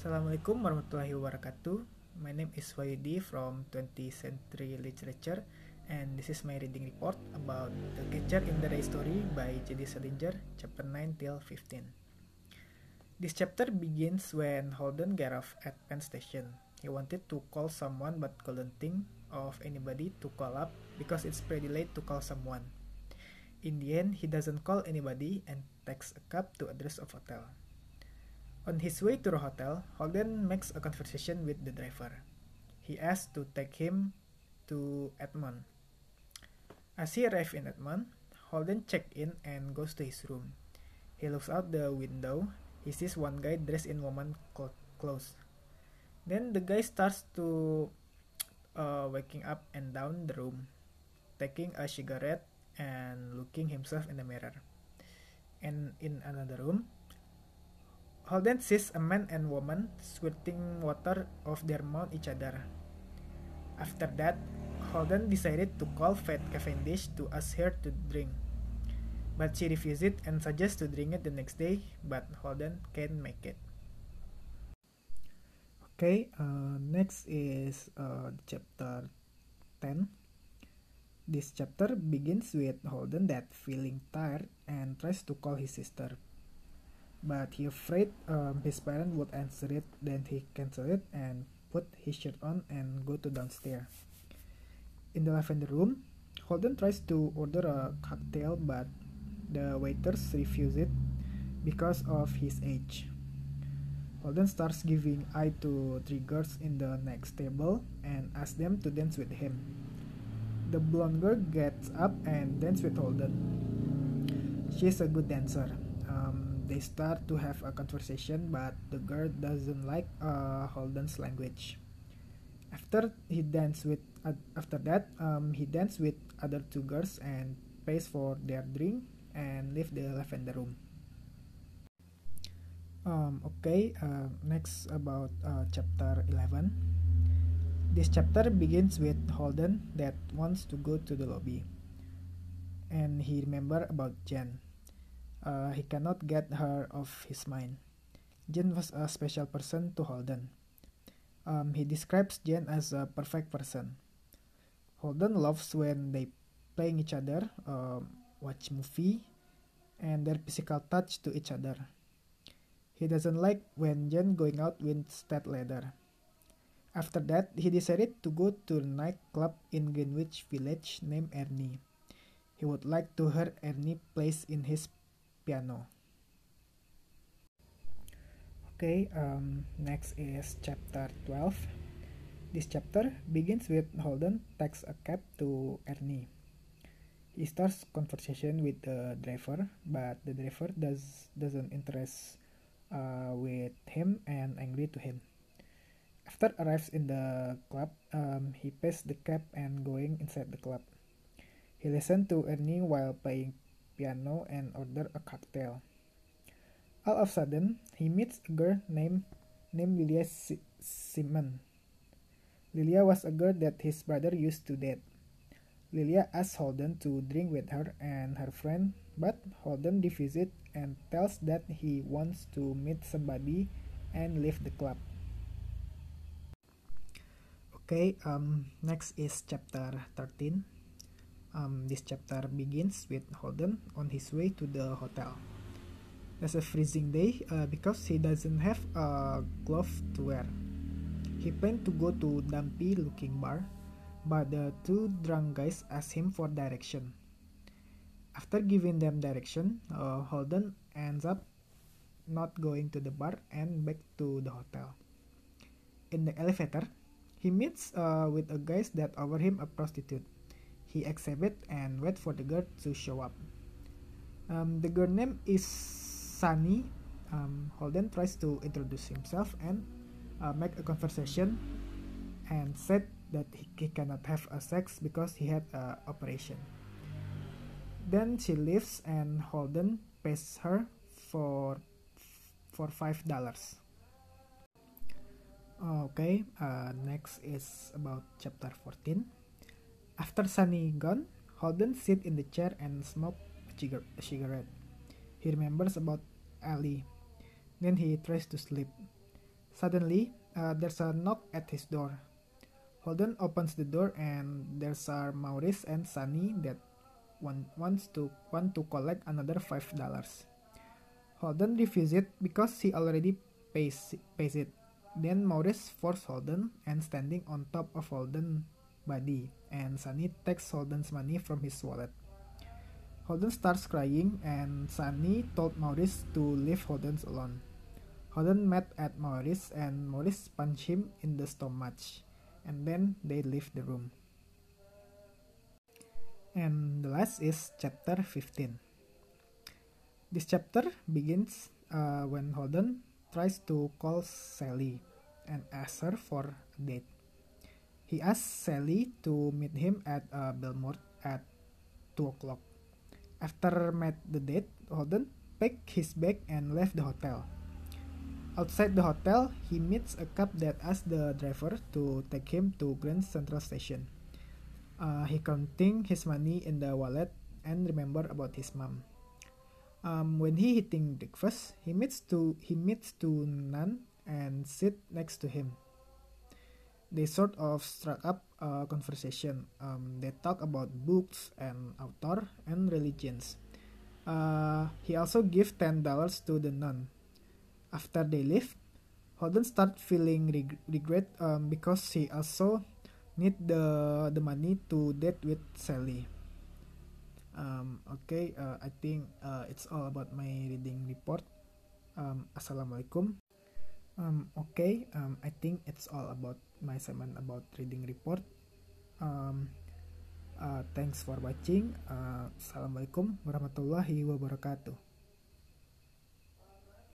Assalamualaikum warahmatullahi wabarakatuh. My name is Wayudi from 20th Century Literature, and this is my reading report about The Catcher in the Rye Story by J.D. Salinger, chapter 9 till 15. This chapter begins when Holden got off at Penn Station. He wanted to call someone but couldn't think of anybody to call up because it's pretty late to call someone. In the end, he doesn't call anybody and takes a cab to address of hotel. On his way to the hotel, Holden makes a conversation with the driver. He asks to take him to Edmond. As he arrives in Edmond, Holden checks in and goes to his room. He looks out the window. He sees one guy dressed in woman clothes. Then the guy starts to waking up and down the room, taking a cigarette and looking himself in the mirror. And in another room, Holden sees a man and woman squirting water off their mouth each other. After that, Holden decided to call Faith Cavendish to ask her to drink. But she refused it and suggests to drink it the next day, but Holden can't make it. Okay, next is chapter 10. This chapter begins with Holden that feeling tired and tries to call his sister. But he afraid his parent would answer it, then he cancel it and put his shirt on and go to downstairs. In the lavender room, Holden tries to order a cocktail, but the waiters refuse it because of his age. Holden starts giving eye to three girls in the next table and asks them to dance with him. The blonde girl gets up and dances with Holden. She's a good dancer. They start to have a conversation, but the girl doesn't like Holden's language. After that, he danced with other two girls and pays for their drink and leave the lavender room. Next about chapter 11. This chapter begins with Holden that wants to go to the lobby, and he remembers about Jen. He cannot get her off his mind. Jen was a special person to Holden. He describes Jen as a perfect person. Holden loves when they playing each other, watch movie, and their physical touch to each other. He doesn't like when Jen going out with stepladder. After that, he decided to go to a nightclub in Greenwich Village named Ernie. He would like to hear Ernie plays in his piano. Next is chapter 12. This chapter begins with Holden takes a cab to Ernie. He starts conversation with the driver, but the driver doesn't interest with him and angry to him. After arrives in the club, he pays the cab and going inside the club. He listens to Ernie while playing piano and order a cocktail. All of a sudden, he meets a girl named Lilia Simon. Lilia was a girl that his brother used to date. Lilia asks Holden to drink with her and her friend, but Holden refuses and tells that he wants to meet somebody and leave the club. Next is chapter 13. This chapter begins with Holden on his way to the hotel. It's a freezing day because he doesn't have a glove to wear. He planned to go to dumpy looking bar, but the two drunk guys ask him for direction. After giving them direction, Holden ends up not going to the bar and back to the hotel. In the elevator, he meets with a guy that offer him a prostitute. He accepts it and waits for the girl to show up. The girl name is Sunny. Holden tries to introduce himself and make a conversation and said that he cannot have a sex because he had an operation. Then she leaves and Holden pays her for $5. Next is about chapter 14. After Sunny gone, Holden sits in the chair and smokes a cigarette. He remembers about Ali. Then he tries to sleep. Suddenly, there's a knock at his door. Holden opens the door and there's are Maurice and Sunny that want to collect another $5. Holden refuses it because he already pays it. Then Maurice forces Holden and standing on top of Holden's body, and Sunny takes Holden's money from his wallet. Holden starts crying, and Sunny told Maurice to leave Holden alone. Holden mad at Maurice, and Maurice punched him in the stomach, and then they leave the room. And the last is chapter 15. This chapter begins when Holden tries to call Sally and asks her for a date. He asks Sally to meet him at Belmont at 2 o'clock. After met the date, Holden packed his bag and left the hotel. Outside the hotel, he meets a cab that asks the driver to take him to Grand Central Station. He counting his money in the wallet and remember about his mom. When he eating breakfast, he meets two nun and sit next to him. They sort of struck up a conversation. They talk about books and author and religions. He also give $10 to the nun. After they leave, Holden start feeling regret because he also need the money to date with Sally. I think it's all about my reading report. Assalamualaikum. I think it's all about my segment about reading report. Thanks for watching. Assalamualaikum warahmatullahi wabarakatuh.